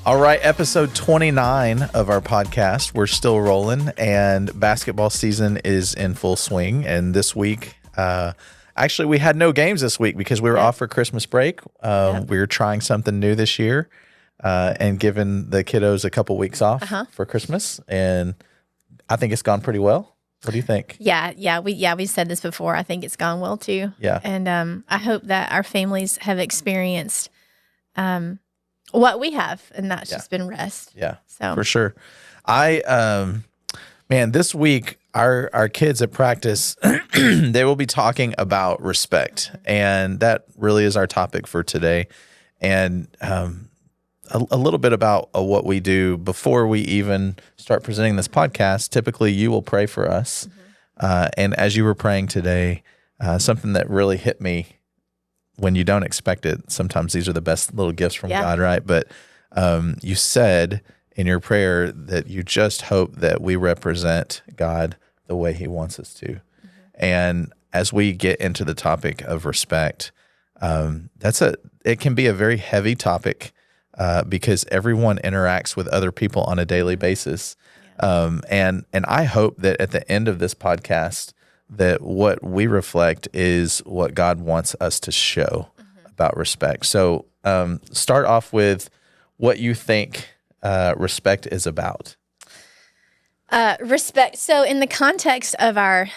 All right, episode 29 of our podcast. We're still rolling, and basketball season is in full swing. And this week, actually, we had no games this week because we were off for Christmas break. We were trying something new this year and giving the kiddos a couple weeks off for Christmas, and I think it's gone pretty well. What do you think? We said this before. I think it's gone well too. Yeah, and I hope that our families have experienced what we have, and that's just been rest. Yeah, so for sure. This week our kids at practice they will be talking about respect, and that really is our topic for today. And a little bit about what we do before we even start presenting this podcast. Typically, you will pray for us, and as you were praying today, something that really hit me. When you don't expect it, sometimes these are the best little gifts from God, right? But you said in your prayer that you just hope that we represent God the way He wants us to. Mm-hmm. And as we get into the topic of respect, it can be a very heavy topic because everyone interacts with other people on a daily basis. And I hope that at the end of this podcast, that what we reflect is what God wants us to show about respect. So start off with what you think respect is about. Respect. So in the context of our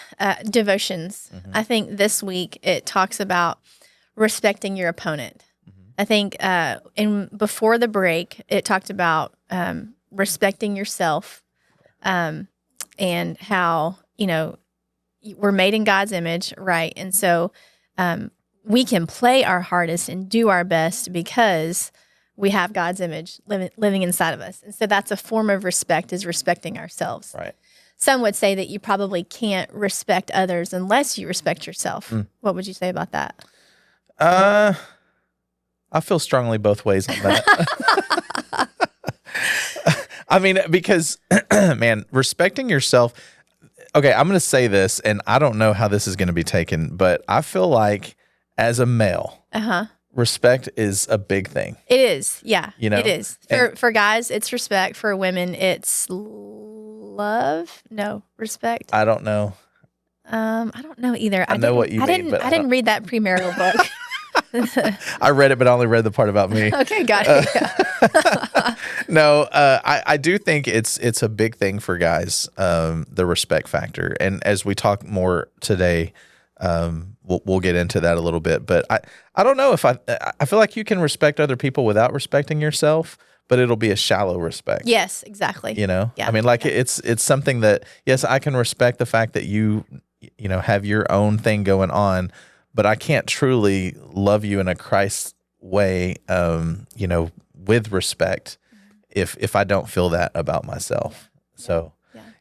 devotions, I think this week it talks about respecting your opponent. I think before the break, it talked about respecting yourself and how, we're made in God's image, right? And so we can play our hardest and do our best because we have God's image living inside of us. And so that's a form of respect, is respecting ourselves. Right. Some would say that you probably can't respect others unless you respect yourself. What would you say about that? I feel strongly both ways on that. Because, respecting yourself. Okay, I'm going to say this, and I don't know how this is going to be taken, but I feel like as a male, respect is a big thing. It is, yeah. It is. For guys, it's respect. For women, it's love. No, respect. I don't know. I don't know either. I know what you mean, but I didn't read that premarital book. I read it, but I only read the part about me. Okay, got it. No, I do think it's a big thing for guys, the respect factor. And as we talk more today, we'll get into that a little bit. But I don't know if I feel like you can respect other people without respecting yourself, but it'll be a shallow respect. Yes, exactly. Yeah. It's something that, yes, I can respect the fact that you have your own thing going on, but I can't truly love you in a Christ way, with respect if I don't feel that about myself. So,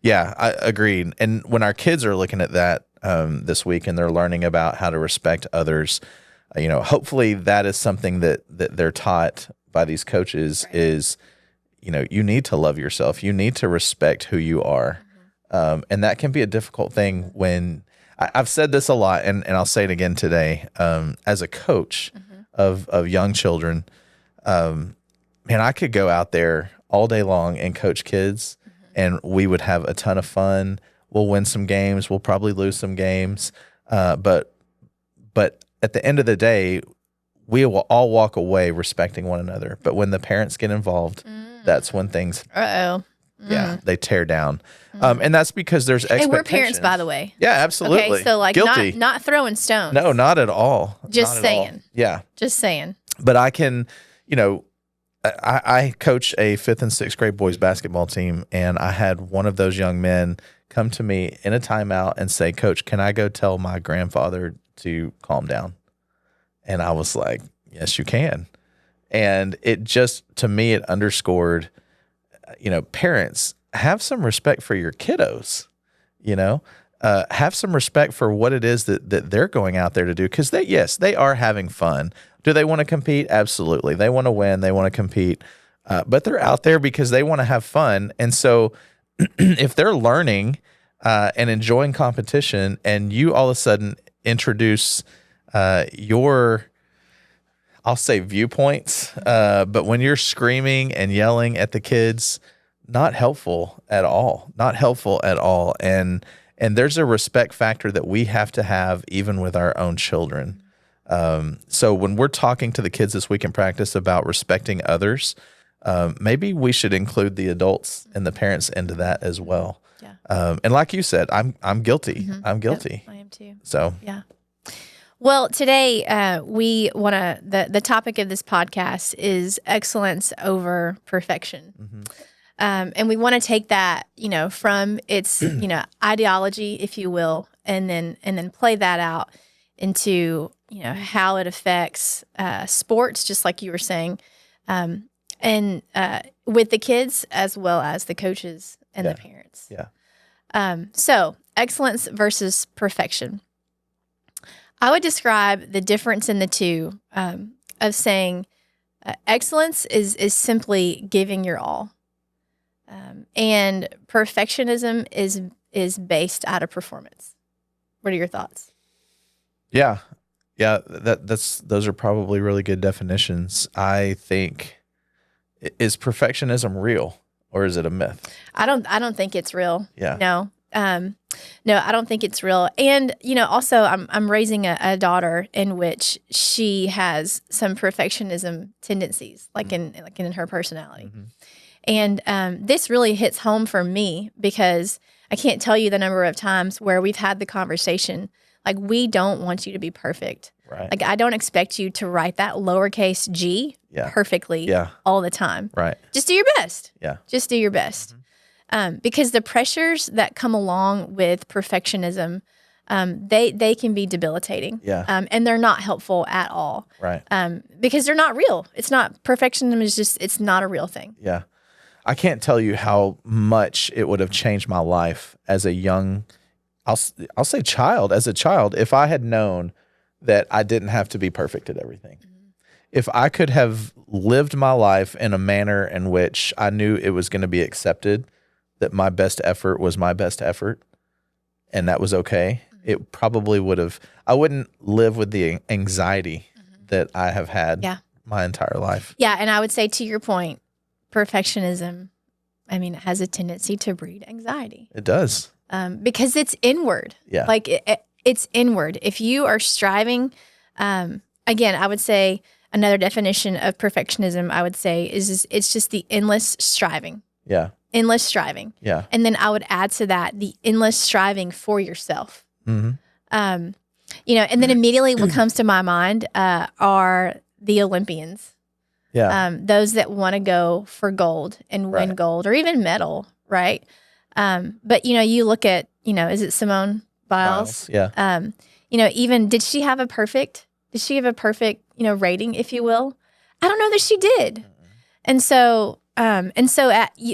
I agreed. And when our kids are looking at that this week and they're learning about how to respect others, hopefully that is something that they're taught by these coaches is, you need to love yourself. You need to respect who you are. And that can be a difficult thing when I've said this a lot, and I'll say it again today. As a coach of young children, I could go out there all day long and coach kids, and we would have a ton of fun. We'll win some games. We'll probably lose some games. But at the end of the day, we will all walk away respecting one another. But when the parents get involved, that's when things they tear down. And that's because there's expectations. And we're parents, by the way. Yeah, absolutely. Okay, so guilty. not throwing stones. No, not at all. Just not at saying. all. Yeah. Just saying. But I can, I coach a 5th and 6th grade boys basketball team, and I had one of those young men come to me in a timeout and say, "Coach, can I go tell my grandfather to calm down?" And I was like, "Yes, you can." And it just, to me, it underscored, parents, have some respect for your kiddos, have some respect for what it is that they're going out there to do. Because they are having fun. Do they want to compete? Absolutely. They want to win. They want to compete. But they're out there because they want to have fun. And so if they're learning and enjoying competition, and you all of a sudden introduce your, I'll say viewpoints. But when you're screaming and yelling at the kids, not helpful at all. Not helpful at all. And there's a respect factor that we have to have even with our own children. So when we're talking to the kids this week in practice about respecting others, maybe we should include the adults and the parents into that as well. Yeah. And like you said, I'm guilty. Mm-hmm. I'm guilty. Yep, I am too. So yeah. Well, today we want to. The topic of this podcast is excellence over perfection. Mm-hmm. And we want to take that, from its, ideology, if you will, and then play that out into, how it affects sports, just like you were saying, and with the kids as well as the coaches and the parents. Yeah. So excellence versus perfection. I would describe the difference in the two of saying excellence is simply giving your all. And perfectionism is based out of performance. What are your thoughts? Yeah. Those are probably really good definitions. I think, is perfectionism real or is it a myth? I don't think it's real. Yeah. No, I don't think it's real. And also I'm raising a daughter in which she has some perfectionism tendencies, like in her personality. Mm-hmm. And this really hits home for me because I can't tell you the number of times where we've had the conversation, like, we don't want you to be perfect. Right. Like, I don't expect you to write that lowercase g perfectly all the time. Right. Just do your best. Yeah. Just do your best. Mm-hmm. Because the pressures that come along with perfectionism, they can be debilitating. Yeah. And they're not helpful at all. Right. Because they're not real. Perfectionism is it's not a real thing. Yeah. I can't tell you how much it would have changed my life as a young, I'll say child, as a child, if I had known that I didn't have to be perfect at everything. Mm-hmm. If I could have lived my life in a manner in which I knew it was going to be accepted, that my best effort was my best effort, and that was okay, mm-hmm. it probably would have, I wouldn't live with the anxiety mm-hmm. that I have had my entire life. Yeah, and I would say, to your point, perfectionism, it has a tendency to breed anxiety. It does. Because it's inward. Yeah. Like, it's inward. If you are striving, again, I would say another definition of perfectionism, I would say, is it's just the endless striving. Yeah. Endless striving. Yeah. And then I would add to that the endless striving for yourself. Mm-hmm. And then immediately what comes to my mind are the Olympians. Yeah. Those that want to go for gold and win gold or even medal, right? But you look at, is it Simone Biles? Yeah. Even did she have a perfect rating, if you will? I don't know that she did. Mm-hmm. And so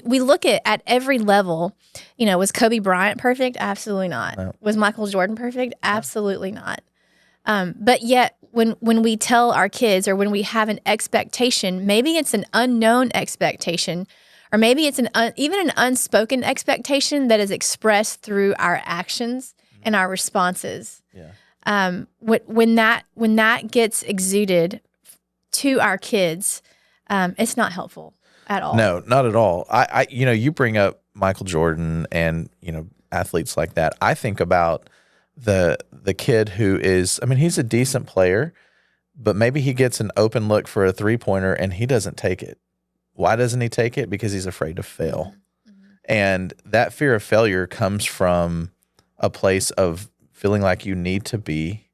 we look at every level, was Kobe Bryant perfect? Absolutely not. No. Was Michael Jordan perfect? Absolutely not. But yet when we tell our kids, or when we have an expectation, maybe it's an unknown expectation, or maybe it's even an unspoken expectation that is expressed through our actions and our responses. Yeah. When that gets exuded to our kids, it's not helpful at all. No, not at all. I you bring up Michael Jordan and athletes like that. I think about the kid who is, he's a decent player, but maybe he gets an open look for a 3-pointer and he doesn't take it. Why doesn't he take it? Because he's afraid to fail. Mm-hmm. And that fear of failure comes from a place of feeling like you need to be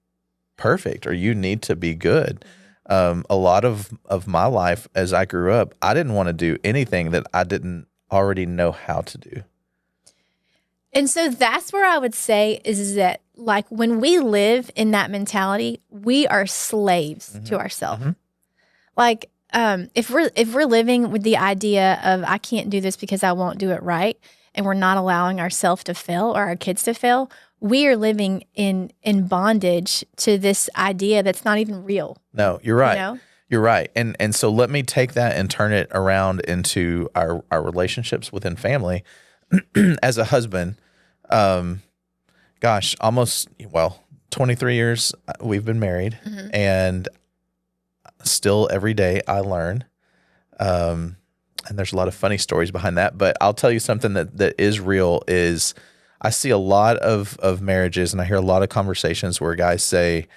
perfect or you need to be good. Mm-hmm. A lot of my life as I grew up, I didn't want to do anything that I didn't already know how to do. And so that's where I would say is that, like, when we live in that mentality, we are slaves mm-hmm. to ourselves. Mm-hmm. Like, if we're living with the idea of, I can't do this because I won't do it right, and we're not allowing ourselves to fail or our kids to fail, we are living in bondage to this idea that's not even real. No, you're right. You're right. And so let me take that and turn it around into our relationships within family. As a husband, almost 23 years we've been married, mm-hmm. and still every day I learn. And there's a lot of funny stories behind that, but I'll tell you something that is real is I see a lot of marriages, and I hear a lot of conversations where guys say,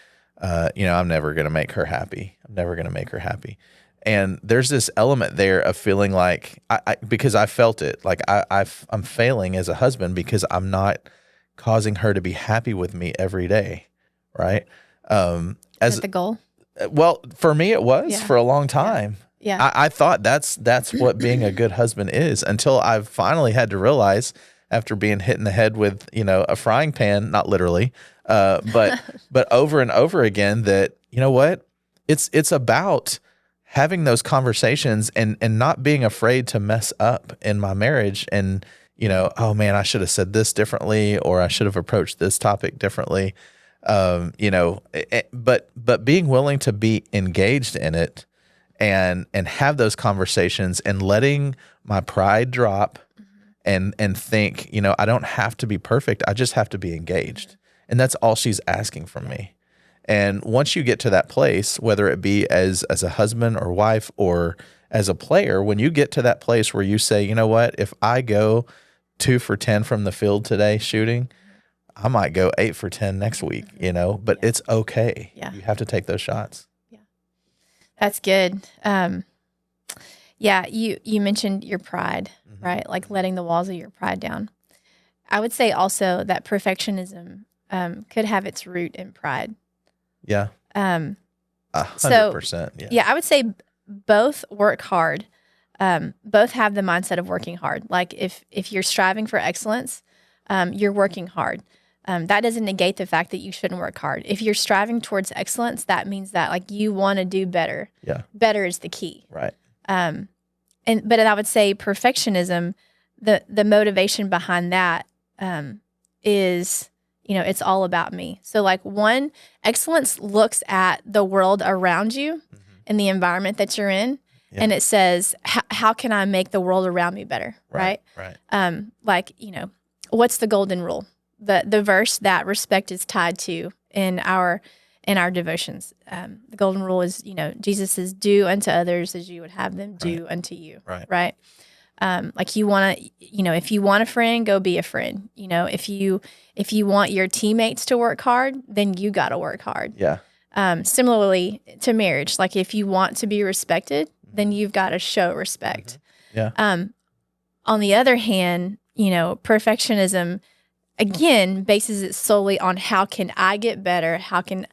I'm never going to make her happy. I'm never going to make her happy. And there's this element there of feeling like because I felt it, like I'm failing as a husband because I'm not causing her to be happy with me every day. Right. Is that the goal? Well, for me, it was for a long time. Yeah. I thought that's what being a good husband is, until I finally had to realize, after being hit in the head with, a frying pan, not literally, but over and over again, that, you know what, it's about having those conversations and not being afraid to mess up in my marriage. And, oh man, I should have said this differently, or I should have approached this topic differently. But being willing to be engaged in it and have those conversations and letting my pride drop and think, I don't have to be perfect. I just have to be engaged. And that's all she's asking from me. And once you get to that place, whether it be as a husband or wife or as a player, when you get to that place where you say, you know what, if I go 2 for 10 from the field today shooting, I might go 8 for 10 next week, but it's okay. Yeah. You have to take those shots. Yeah. That's good. You mentioned your pride, right? Like letting the walls of your pride down. I would say also that perfectionism could have its root in pride. Yeah. 100%. Yeah, I would say both work hard. Both have the mindset of working hard. Like if you're striving for excellence, you're working hard. That doesn't negate the fact that you shouldn't work hard. If you're striving towards excellence, that means that like you want to do better. Yeah. Better is the key. Right. But I would say perfectionism, the motivation behind that is, it's all about me. So like excellence looks at the world around you and the environment that you're in. Yeah. And it says, how can I make the world around me better? Right. What's the golden rule? The verse that respect is tied to in our devotions. The golden rule is, Jesus says, do unto others as you would have them do unto you. Right. Like you want to, if you want a friend, go be a friend. If you want your teammates to work hard, then you got to work hard. Yeah. Similarly to marriage, like if you want to be respected, then you've got to show respect. Yeah. On the other hand, perfectionism again bases it solely on how can I get better? How can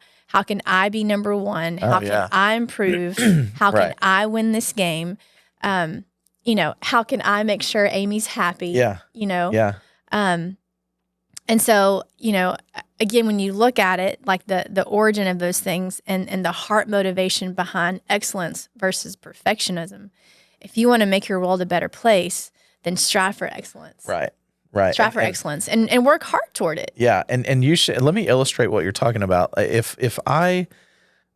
I be number one? How can I improve? How can I win this game? How can I make sure Amy's happy? Yeah. Yeah. And so, again, when you look at it, like the origin of those things and the heart motivation behind excellence versus perfectionism, if you want to make your world a better place, then strive for excellence. Right. Strive for excellence and work hard toward it. Yeah. And you should, let me illustrate what you're talking about. If I,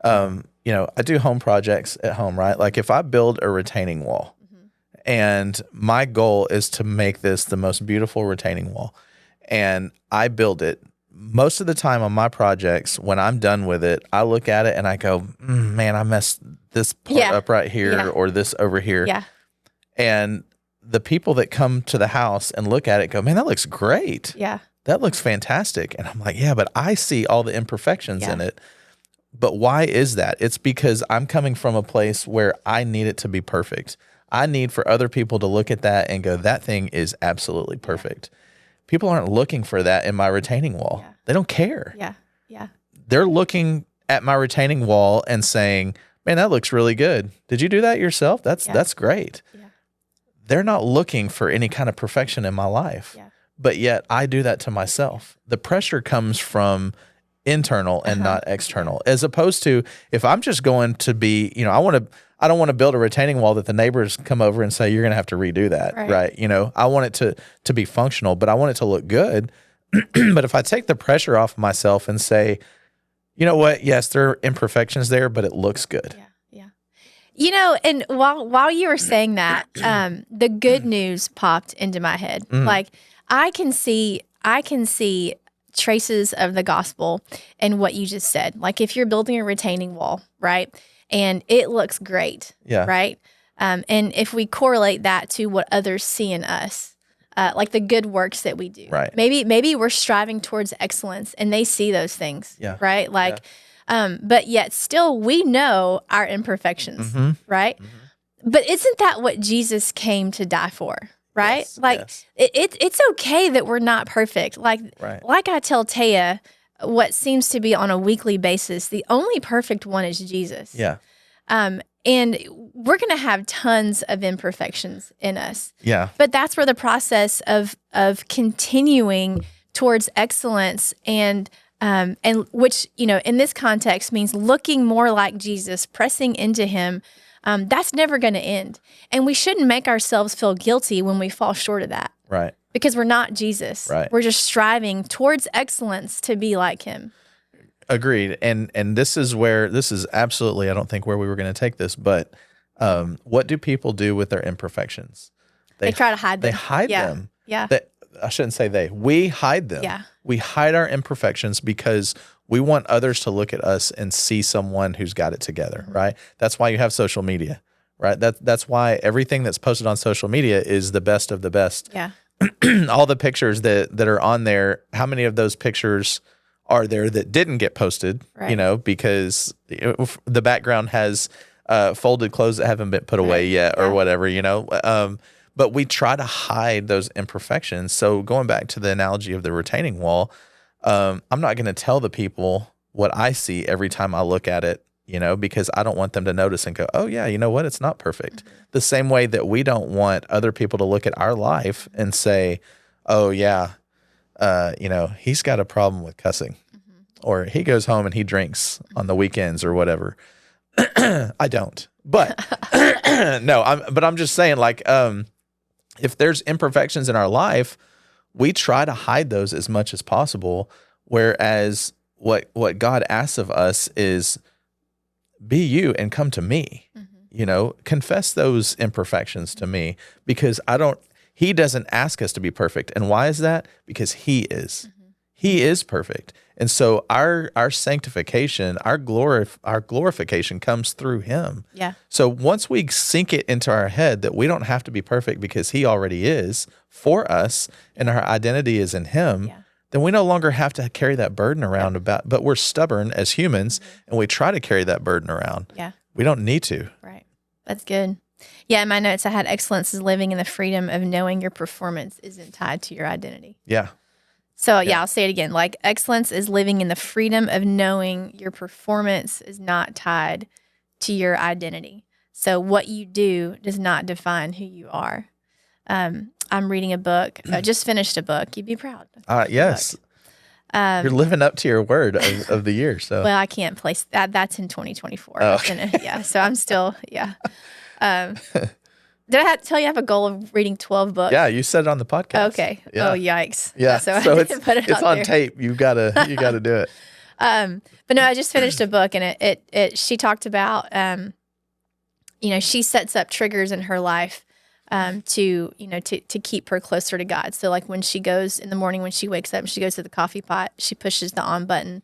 I do home projects at home, right? Like if I build a retaining wall and my goal is to make this the most beautiful retaining wall, and I build it, most of the time on my projects, when I'm done with it, I look at it and I go, man, I messed this part up right here or this over here. Yeah. And the people that come to the house and look at it go, man, that looks great. Yeah. That looks fantastic. And I'm like, yeah, but I see all the imperfections in it. But why is that? It's because I'm coming from a place where I need it to be perfect. I need for other people to look at that and go, that thing is absolutely perfect. People aren't looking for that in my retaining wall. Yeah. They don't care. Yeah. Yeah. They're looking at my retaining wall and saying, man, that looks really good. Did you do that yourself? That's great. Yeah. They're not looking for any kind of perfection in my life. Yeah. But yet I do that to myself. The pressure comes from internal and not external, as opposed to if I'm just going to be, I don't want to build a retaining wall that the neighbors come over and say, you're going to have to redo that. Right. I want it to be functional, but I want it to look good. But if I take the pressure off myself and say, you know what? Yes, there are imperfections there, but it looks good. Yeah. And while you were saying that, the good news popped into my head. Like I can see traces of the gospel in what you just said. Like if you're building a retaining wall, right? and it looks great. Yeah. Right. And if we correlate that to what others see in us, like the good works that we do, Right. Maybe we're striving towards excellence, and they see those things. Yeah. Right. Like, but yet still we know our imperfections. Right. But isn't that what Jesus came to die for? Right? Yes, like yes. It's okay that we're not perfect. Like I tell Taya, what seems to be on a weekly basis, the only perfect one is Jesus. Yeah. And we're going to have tons of imperfections in us. Yeah. But that's where the process of continuing towards excellence and which, in this context means looking more like Jesus, pressing into him. That's never going to end. And we shouldn't make ourselves feel guilty when we fall short of that. Right. Because we're not Jesus. Right. We're just striving towards excellence to be like him. Agreed. And this is absolutely, I don't think where we were going to take this, but what do people do with their imperfections? They try to hide them. They hide them. Yeah. I shouldn't say they. We hide them. Yeah. We hide our imperfections because we want others to look at us and see someone who's got it together, right? That's why you have social media, right? That's why everything that's posted on social media is the best of the best. Yeah. All the pictures that are on there, how many of those pictures are there that didn't get posted, Right. because the background has folded clothes that haven't been put away yet or whatever, but we try to hide those imperfections. So going back to the analogy of the retaining wall, I'm not going to tell the people what I see every time I look at it, because I don't want them to notice and go, oh yeah, you know what? It's not perfect. The same way that we don't want other people to look at our life and say, oh yeah, he's got a problem with cussing, or he goes home and he drinks on the weekends or whatever. I don't, but no, I'm just saying, like, if there's imperfections in our life, we try to hide those as much as possible. Whereas what God asks of us is be you and come to me, confess those imperfections to me, because he doesn't ask us to be perfect. And why is that? Because he is. He is perfect. And so our sanctification, our glorification comes through him. Yeah. So once we sink it into our head that we don't have to be perfect because he already is for us and our identity is in him, then we no longer have to carry that burden around but we're stubborn as humans and we try to carry that burden around. Yeah. We don't need to. Right. That's good. Yeah, in my notes I had excellence is living in the freedom of knowing your performance isn't tied to your identity. Yeah. So, I'll say it again. Like, excellence is living in the freedom of knowing your performance is not tied to your identity. So, what you do does not define who you are. I'm reading a book. I just finished a book. You'd be proud. Yes. You're living up to your word of the year. So, well, I can't place that. That's in 2024. Oh, okay. So I'm still, Did I tell you I have a goal of reading 12 books? Yeah, you said it on the podcast. Okay. Yeah. Oh, yikes. Yeah. So So I it's didn't put it it's out on there. tape. You gotta do it. But no, I just finished a book, and she talked about, she sets up triggers in her life to keep her closer to God. So like when she goes in the morning, when she wakes up and she goes to the coffee pot, she pushes the on button.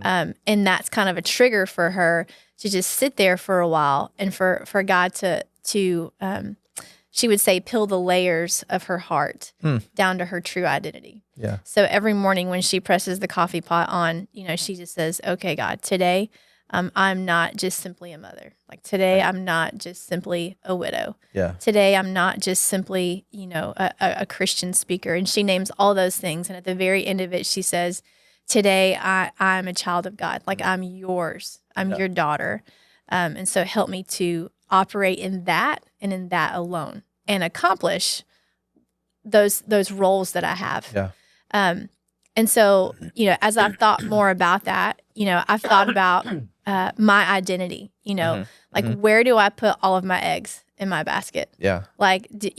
And that's kind of a trigger for her to just sit there for a while and for God to she would say, peel the layers of her heart down to her true identity. Yeah. So every morning when she presses the coffee pot on, she just says, okay, God, today I'm not just simply a mother. Like today, I'm not just simply a widow. Yeah. Today, I'm not just simply, a Christian speaker. And she names all those things. And at the very end of it, she says, today, I'm a child of God. Like I'm yours. I'm your daughter. And so help me to operate in that and in that alone and accomplish those roles that I have. Yeah. And so, as I've thought more about that, I've thought about my identity, where do I put all of my eggs in my basket? Yeah. Like, do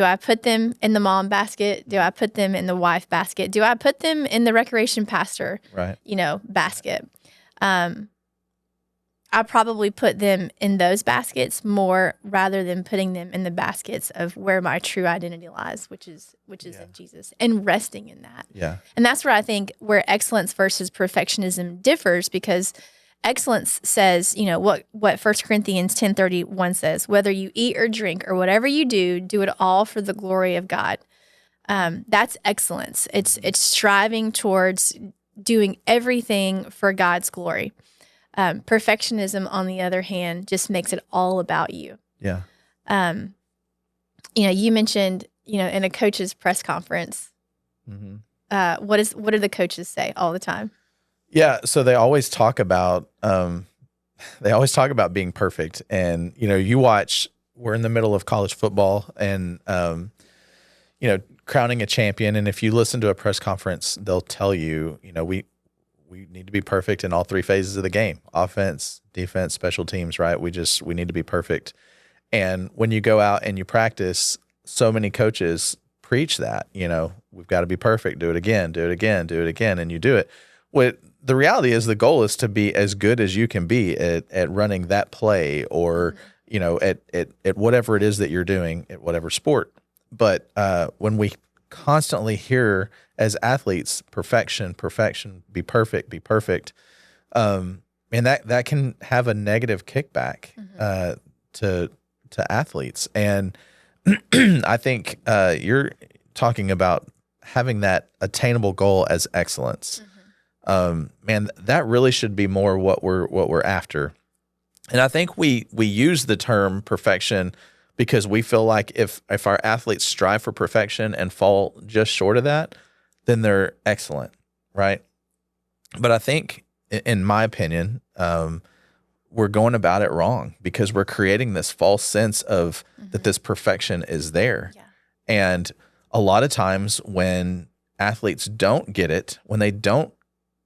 I put them in the mom basket? Do I put them in the wife basket? Do I put them in the recreation pastor, Right. Basket? I probably put them in those baskets more rather than putting them in the baskets of where my true identity lies, which is in Jesus, and resting in that. Yeah. And that's where I think where excellence versus perfectionism differs, because excellence says, what 1 Corinthians 10:31 says, whether you eat or drink or whatever you do it all for the glory of God. That's excellence. It's striving towards doing everything for God's glory. Perfectionism, on the other hand, just makes it all about you. Yeah. You mentioned, in a coach's press conference, what do the coaches say all the time? Yeah. So they always talk about being perfect. And, you watch, we're in the middle of college football and, crowning a champion. And if you listen to a press conference, they'll tell you, we need to be perfect in all 3 phases of the game: offense, defense, special teams, right? We need to be perfect. And when you go out and you practice, so many coaches preach that, we've got to be perfect, do it again, do it again, do it again. And you do it. The reality is the goal is to be as good as you can be at running that play or, at whatever it is that you're doing at whatever sport. But when we constantly hear as athletes, perfection, be perfect, and that can have a negative kickback to athletes. And I think you're talking about having that attainable goal as excellence. Man, that really should be more what we're after. And I think we use the term perfection because we feel like if our athletes strive for perfection and fall just short of that, then they're excellent, right? But I think, in my opinion, we're going about it wrong because we're creating this false sense of that this perfection is there. Yeah. And a lot of times when athletes don't get it, when they don't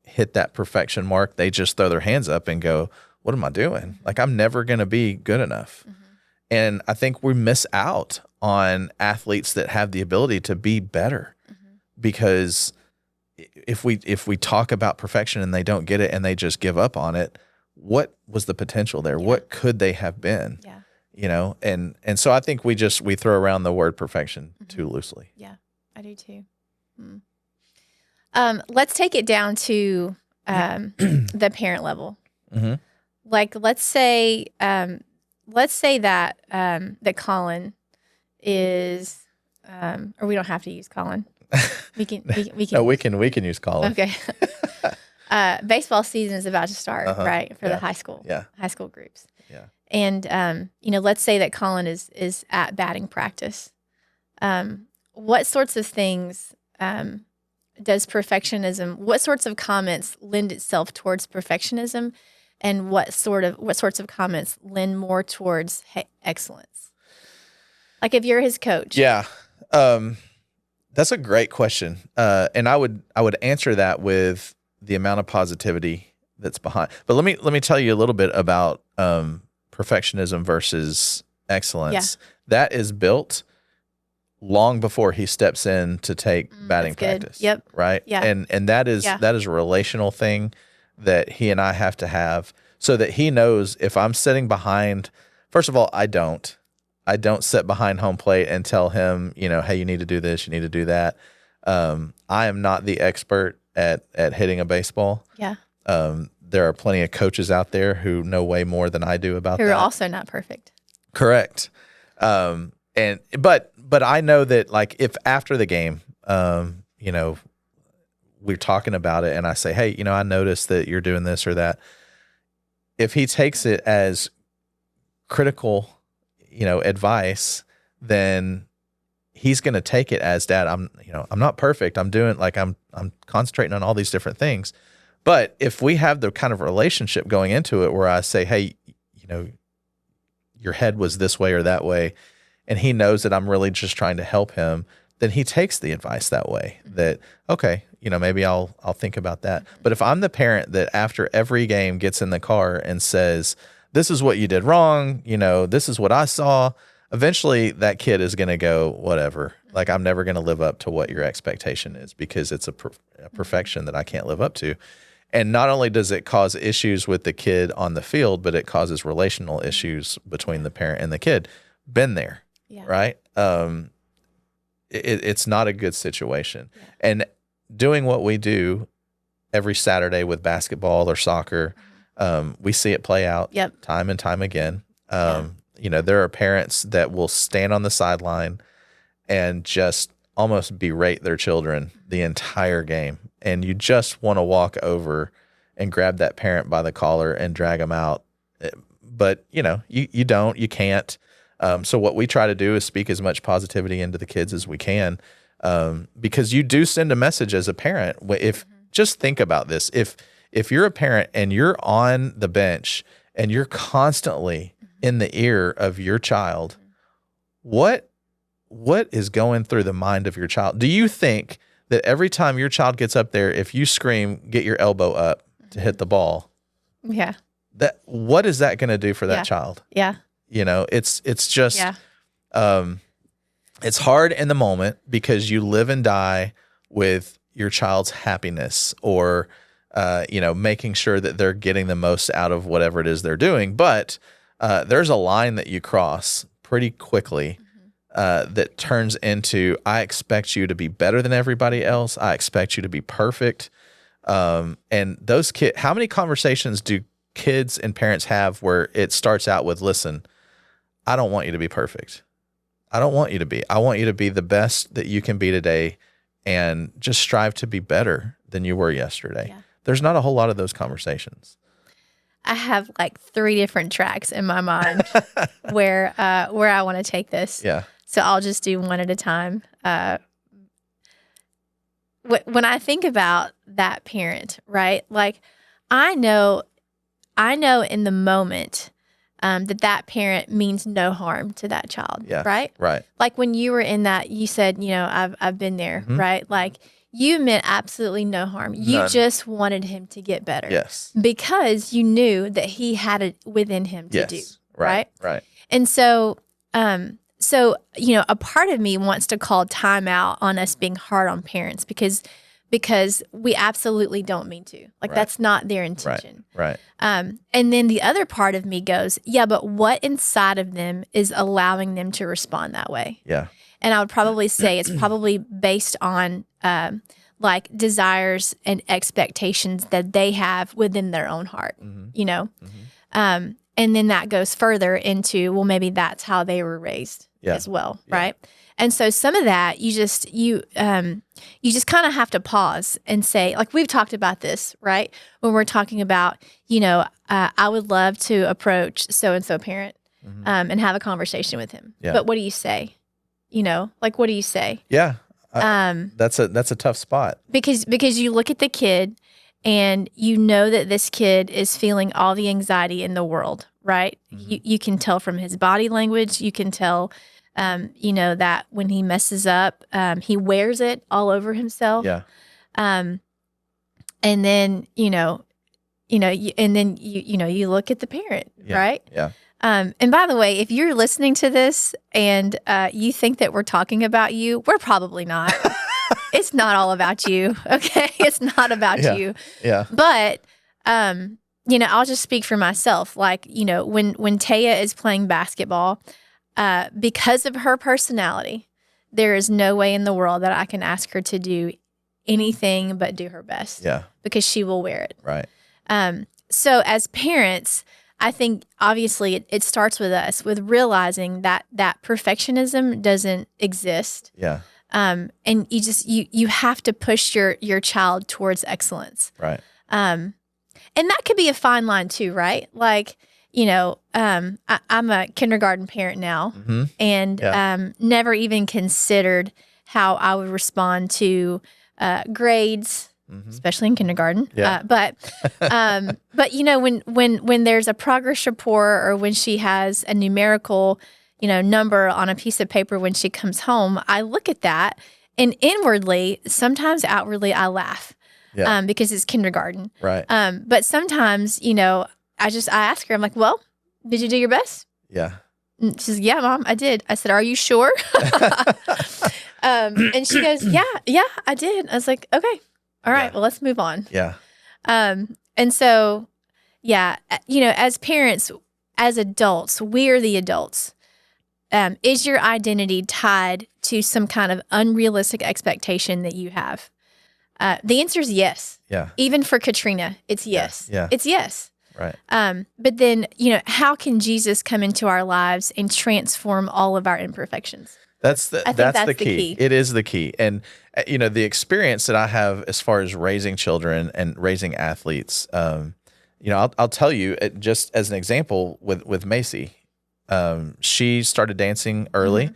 hit that perfection mark, they just throw their hands up and go, what am I doing? Like, I'm never going to be good enough. And I think we miss out on athletes that have the ability to be better because if we talk about perfection and they don't get it and they just give up on it, what was the potential there? Yeah. What could they have been? Yeah. And so I think we throw around the word perfection too loosely. Yeah, I do too. Let's take it down to the parent level. Like, let's say that that Colin is, or we don't have to use Colin. We can. No, we can use Colin. Okay. Baseball season is about to start, right, for the high school groups. Yeah. And let's say that Colin is at batting practice. What sorts of things does perfectionism? What sorts of comments lend itself towards perfectionism, and what sorts of comments lend more towards excellence? Like, if you're his coach. Yeah. That's a great question. And I would answer that with the amount of positivity that's behind. But let me tell you a little bit about perfectionism versus excellence. Yeah. That is built long before he steps in to take batting practice. Yep. Right? Yeah. And that is a relational thing that he and I have to have so that he knows if I'm sitting behind. First of all, I don't sit behind home plate and tell him, hey, you need to do this, you need to do that. I am not the expert at hitting a baseball. Yeah. There are plenty of coaches out there who know way more than I do about that. Who are also not perfect. Correct. But I know that, like, if after the game, we're talking about it and I say, hey, I noticed that you're doing this or that. If he takes it as critical, advice, then he's going to take it as, Dad, I'm not perfect. I'm doing, like, I'm concentrating on all these different things. But if we have the kind of relationship going into it where I say, hey, your head was this way or that way, and he knows that I'm really just trying to help him, then he takes the advice that way. That, okay, maybe I'll think about that. But if I'm the parent that after every game gets in the car and says, this is what you did wrong, this is what I saw, eventually that kid is going to go, whatever. Like, I'm never going to live up to what your expectation is because it's a perfection that I can't live up to. And not only does it cause issues with the kid on the field, but it causes relational issues between the parent and the kid. Been there, right? It's not a good situation. Yeah. And doing what we do every Saturday with basketball or soccer, We see it play out Yep. time and time again. There are parents that will stand on the sideline and just almost berate their children the entire game. And you just want to walk over and grab that parent by the collar and drag them out. But, you can't. So what we try to do is speak as much positivity into the kids as we can, because you do send a message as a parent. Just think about this. If you're a parent and you're on the bench and you're constantly in the ear of your child, what is going through the mind of your child? Do you think that every time your child gets up there, if you scream, get your elbow up to hit the ball, what is that going to do for that child? Yeah. It's just, it's hard in the moment because you live and die with your child's happiness or, making sure that they're getting the most out of whatever it is they're doing. But there's a line that you cross pretty quickly that turns into, I expect you to be better than everybody else. I expect you to be perfect. And those kids, how many conversations do kids and parents have where it starts out with, listen, I don't want you to be perfect. I don't want you to be. I want you to be the best that you can be today and just strive to be better than you were yesterday. Yeah. There's not a whole lot of those conversations. I have like 3 different tracks in my mind where I want to take this. Yeah. So I'll just do one at a time. When I think about that parent, right? Like I know in the moment that parent means no harm to that child, right? Right. Like when you were in that, you said, I've been there, right? Like you meant absolutely no harm. You None. Just wanted him to get better. Yes. Because you knew that he had it within him to do, right? Right. And so, a part of me wants to call time out on us being hard on parents because we absolutely don't mean to. Like that's not their intention. Right. And then the other part of me goes, but what inside of them is allowing them to respond that way? Yeah. And I would probably say it's probably based on like desires and expectations that they have within their own heart, and then that goes further into, well, maybe that's how they were raised as well, right? And so some of that you just kind of have to pause and say, like we've talked about this, right? When we're talking about, I would love to approach so-and-so parent and have a conversation with him. Yeah. But what do you say? What do you say? Yeah. That's a tough spot. Because you look at the kid and you know that this kid is feeling all the anxiety in the world, right? Mm-hmm. You can tell from his body language. You can tell, that when he messes up, he wears it all over himself. Yeah. And then, you look at the parent, right? Yeah. And by the way, if you're listening to this and you think that we're talking about you, we're probably not. It's not all about you, okay? It's not about you. Yeah. But, I'll just speak for myself. Like, when Taya is playing basketball, because of her personality, there is no way in the world that I can ask her to do anything but do her best. Yeah. Because she will wear it. Right. So as parents, I think obviously it starts with us, with realizing that perfectionism doesn't exist. Yeah. And you have to push your child towards excellence. Right. And that could be a fine line too, right? Like, I'm a kindergarten parent now, and never even considered how I would respond to grades. Especially in kindergarten. Yeah. But when there's a progress report or when she has a numerical, number on a piece of paper when she comes home, I look at that and inwardly, sometimes outwardly, I laugh because it's kindergarten. Right. But sometimes, I ask her, I'm like, well, did you do your best? Yeah. And she says, yeah, Mom, I did. I said, are you sure? And she goes, yeah, I did. I was like, okay. All right, well, let's move on. Yeah. And so, as parents, as adults, we're the adults. Is your identity tied to some kind of unrealistic expectation that you have? The answer is yes. Yeah. Even for Katrina, it's yes. Yeah. It's yes. Right. But then, how can Jesus come into our lives and transform all of our imperfections? That's the I think that's that's the the key. key. It is the key. And the experience that I have as far as raising children and raising athletes, I'll tell you, just as an example with Macy, she started dancing early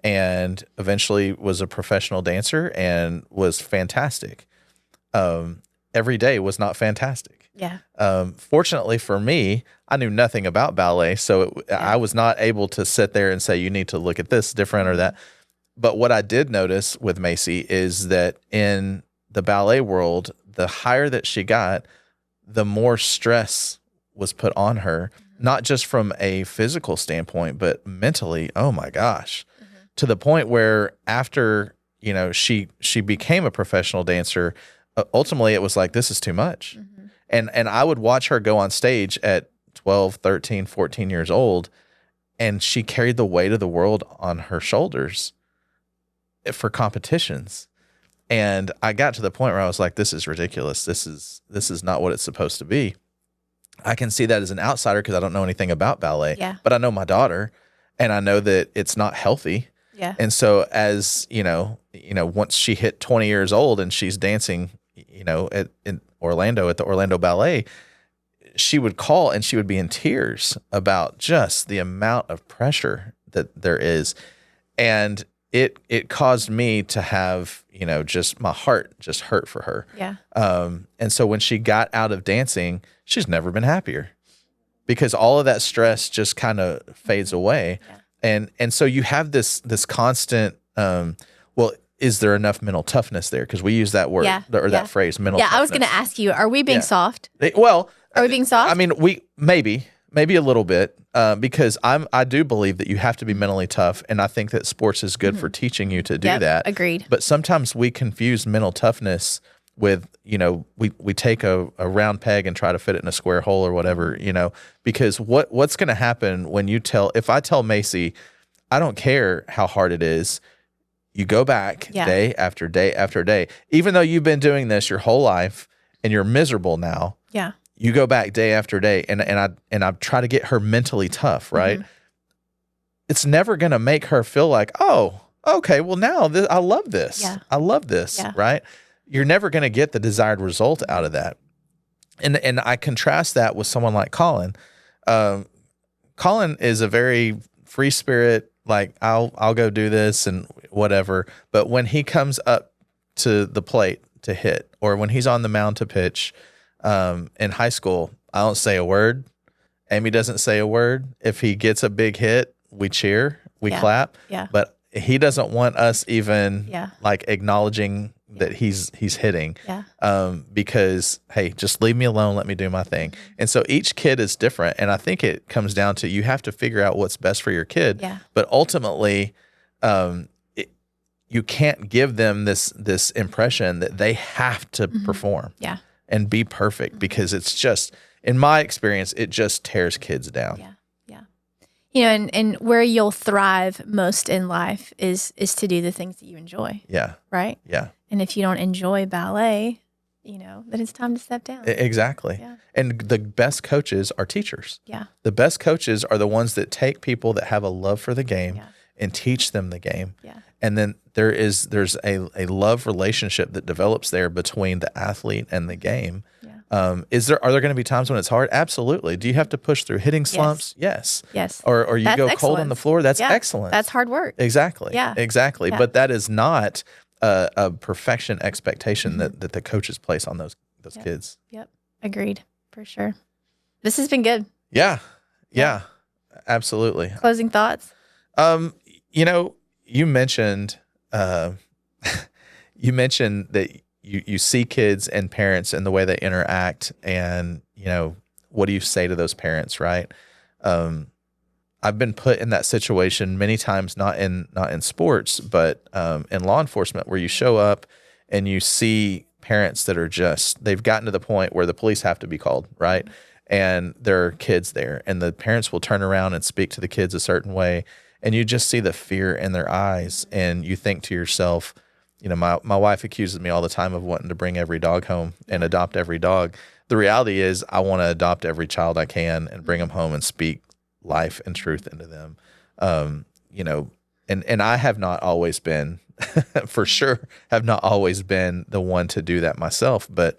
and eventually was a professional dancer and was fantastic. Every day was not fantastic. Yeah. Fortunately for me, I knew nothing about ballet, so I was not able to sit there and say, you need to look at this different or that. But what I did notice with Macy is that in the ballet world, the higher that she got, the more stress was put on her, not just from a physical standpoint, but mentally. Oh my gosh. To the point where after, she became a professional dancer, ultimately it was like, this is too much. And I would watch her go on stage at 12, 13, 14 years old, and she carried the weight of the world on her shoulders for competitions. And I got to the point where I was like, this is ridiculous. This is not what it's supposed to be. I can see that as an outsider because I don't know anything about ballet. Yeah. But I know my daughter, and I know that it's not healthy. Yeah. And so as, once she hit 20 years old and she's dancing, in Orlando at the Orlando Ballet, she would call and she would be in tears about just the amount of pressure that there is. And it caused me to have, just my heart just hurt for her. Yeah. And so when she got out of dancing, she's never been happier because all of that stress just kind of fades away. Yeah. And so you have this constant, is there enough mental toughness there? Because we use that word that phrase, mental toughness. I was going to ask you, are we being soft? Are we being soft? I mean, maybe a little bit, because I do believe that you have to be mentally tough, and I think that sports is good for teaching you to do that. Agreed. But sometimes we confuse mental toughness with, we take a round peg and try to fit it in a square hole or whatever, because what's going to happen when if I tell Macy, I don't care how hard it is, you go back day after day after day, even though you've been doing this your whole life and you're miserable now. Yeah. You go back day after day, and I try to get her mentally tough, right? It's never going to make her feel like, oh, okay, well now I love this. Yeah. I love this, right? You're never going to get the desired result out of that. And I contrast that with someone like Colin. Colin is a very free spirit, like I'll go do this and whatever. But when he comes up to the plate to hit, or when he's on the mound to pitch, in high school, I don't say a word. Amy doesn't say a word. If he gets a big hit, we cheer, we clap. Yeah. But he doesn't want us even like acknowledging that he's hitting. Yeah. Because, hey, just leave me alone. Let me do my thing. And so each kid is different. And I think it comes down to, you have to figure out what's best for your kid. Yeah. But ultimately, you can't give them this impression that they have to perform. Yeah. And be perfect, because it's just, in my experience, it just tears kids down. Yeah. And where you'll thrive most in life is to do the things that you enjoy. Yeah. Right? Yeah. And if you don't enjoy ballet, then it's time to step down. Exactly. Yeah. And the best coaches are teachers. Yeah. The best coaches are the ones that take people that have a love for the game and teach them the game. Yeah. And then there's a love relationship that develops there between the athlete and the game. Yeah. Are there going to be times when it's hard? Absolutely. Do you have to push through hitting slumps? Yes. Or you go cold on the floor? That's excellent. That's hard work. Exactly. Yeah. Exactly. Yeah. But that is not a perfection expectation that the coaches place on those kids. Yep. Agreed. For sure. This has been good. Yeah. Absolutely. Closing thoughts? You mentioned that you see kids and parents and the way they interact, and what do you say to those parents, right? I've been put in that situation many times, not in sports, but in law enforcement, where you show up and you see parents that are they've gotten to the point where the police have to be called, right? And there are kids there, and the parents will turn around and speak to the kids a certain way. And you just see the fear in their eyes, and you think to yourself, my wife accuses me all the time of wanting to bring every dog home and adopt every dog. the reality is I want to adopt every child I can and bring them home and speak life and truth into them. You know, and I have not always been, for sure, have not always been the one to do that myself, but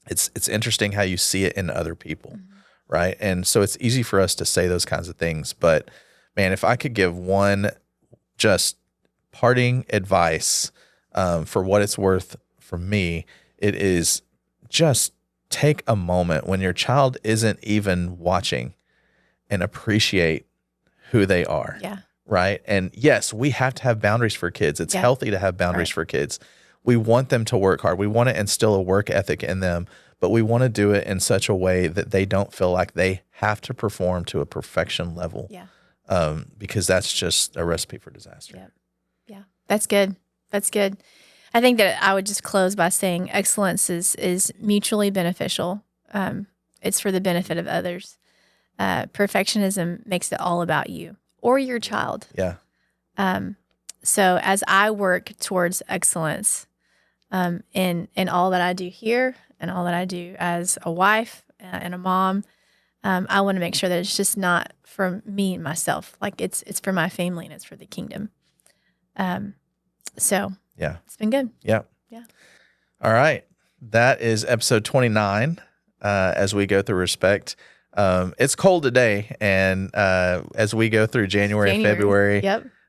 it's interesting how you see it in other people, right? And so it's easy for us to say those kinds of things, but man, if I could give one just parting advice for what it's worth for me, it is just take a moment when your child isn't even watching and appreciate who they are. Yeah. Right. And yes, we have to have boundaries for kids. It's healthy to have boundaries for kids. We want them to work hard. We want to instill a work ethic in them, but we want to do it in such a way that they don't feel like they have to perform to a perfection level. Yeah. Because that's just a recipe for disaster. Yeah. Yeah. That's good. That's good. I think that I would just close by saying excellence is mutually beneficial. It's for the benefit of others. Perfectionism makes it all about you or your child. Yeah. So as I work towards excellence in all that I do here and all that I do as a wife and a mom, I want to make sure that it's just not for me and myself. Like it's for my family and it's for the kingdom. So yeah, it's been good. Yeah. Yeah. All right. That is episode 29 as we go through respect. It's cold today, and as we go through January and February,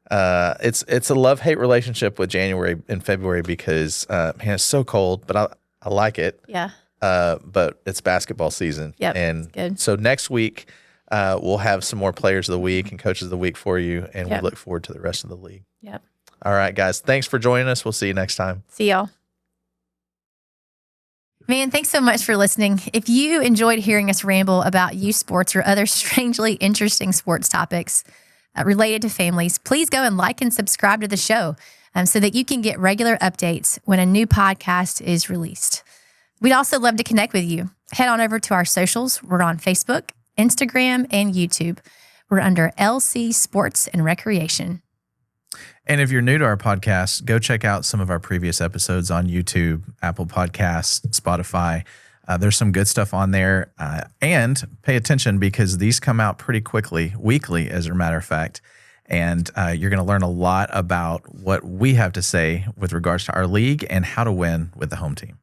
it's a love-hate relationship with January and February because man, it's so cold, but I like it. Yeah. But it's basketball season. Yep. And good. So next week we'll have some more players of the week and coaches of the week for you, and we look forward to the rest of the league. Yep. All right, guys. Thanks for joining us. We'll see you next time. See y'all. Man, thanks so much for listening. If you enjoyed hearing us ramble about youth sports or other strangely interesting sports topics related to families, please go and like and subscribe to the show so that you can get regular updates when a new podcast is released. We'd also love to connect with you. Head on over to our socials. We're on Facebook, Instagram, and YouTube. We're under LC Sports and Recreation. And if you're new to our podcast, go check out some of our previous episodes on YouTube, Apple Podcasts, Spotify. There's some good stuff on there. And pay attention because these come out pretty quickly, weekly, as a matter of fact. And you're going to learn a lot about what we have to say with regards to our league and how to win with the home team.